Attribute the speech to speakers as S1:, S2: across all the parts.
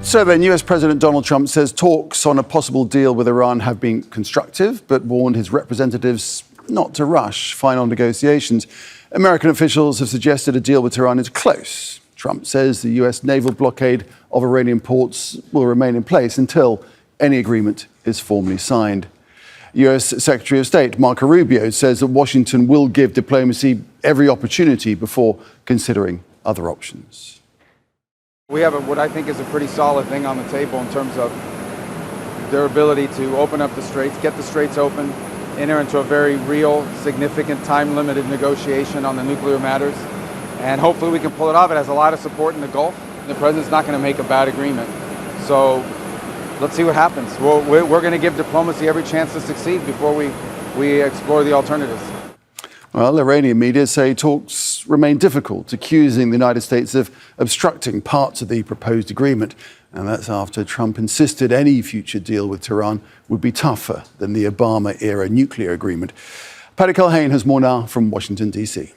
S1: So then, US President Donald Trump says talks on a possible deal with Iran have been constructive, but warned his representatives not to rush final negotiations. American officials have suggested a deal with Tehran is close. Trump says the US naval blockade of Iranian ports will remain in place until any agreement is formally signed. US Secretary of State Marco Rubio says that Washington will give diplomacy every opportunity before considering other options.
S2: We have what I think is a pretty solid thing on the table in terms of their ability to open up the straits, get the straits open, enter into a very real, significant, time-limited negotiation on the nuclear matters. And hopefully we can pull it off. It has a lot of support in the Gulf. The president's not going to make a bad agreement. So let's see what happens. We're going to give diplomacy every chance to succeed before we explore the alternatives.
S1: Well, Iranian media say talks remain difficult, accusing the United States of obstructing parts of the proposed agreement. And that's after Trump insisted any future deal with Tehran would be tougher than the Obama-era nuclear agreement. Paddy Culhane has more now from Washington, D.C.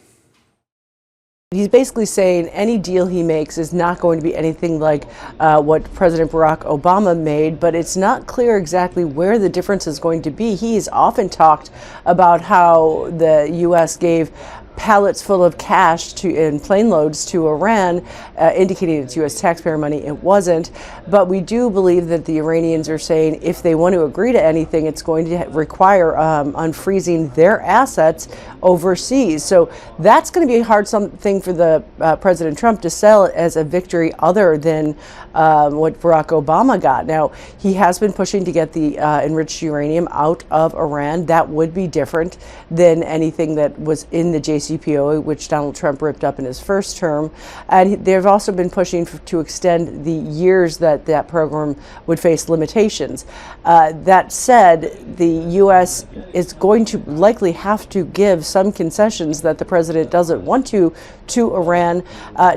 S3: He's basically saying any deal he makes is not going to be anything like what President Barack Obama made, but it's not clear exactly where the difference is going to be. He's often talked about how the U.S. gave pallets full of cash in plane loads to Iran, indicating it's U.S. taxpayer money. It wasn't. But we do believe that the Iranians are saying if they want to agree to anything, it's going to require unfreezing their assets overseas. So that's going to be a hard thing for the President Trump to sell as a victory other than what Barack Obama got. Now, he has been pushing to get the enriched uranium out of Iran. That would be different than anything that was in the JCPOA, which Donald Trump ripped up in his first term. And they've also been pushing to extend the years that that program would face limitations. That said, the U.S. is going to likely have to give some concessions that the president doesn't want to Iran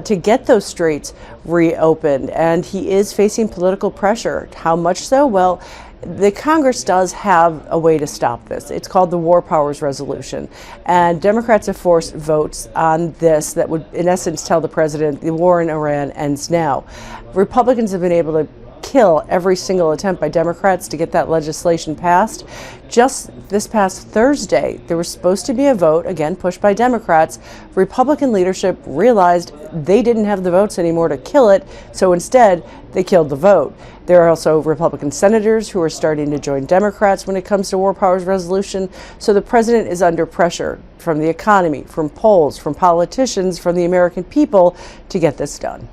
S3: to get those straits reopened. And he is facing political pressure. How much so? Well, the Congress does have a way to stop this. It's called the War Powers Resolution. And Democrats have forced votes on this that would, in essence, tell the president the war in Iran ends now. Republicans have been able to kill every single attempt by Democrats to get that legislation passed. Just this past Thursday, there was supposed to be a vote, again pushed by Democrats. Republican leadership realized they didn't have the votes anymore to kill it, so instead they killed the vote. There are also Republican senators who are starting to join Democrats when it comes to War Powers Resolution. So the president is under pressure from the economy, from polls, from politicians, from the American people to get this done.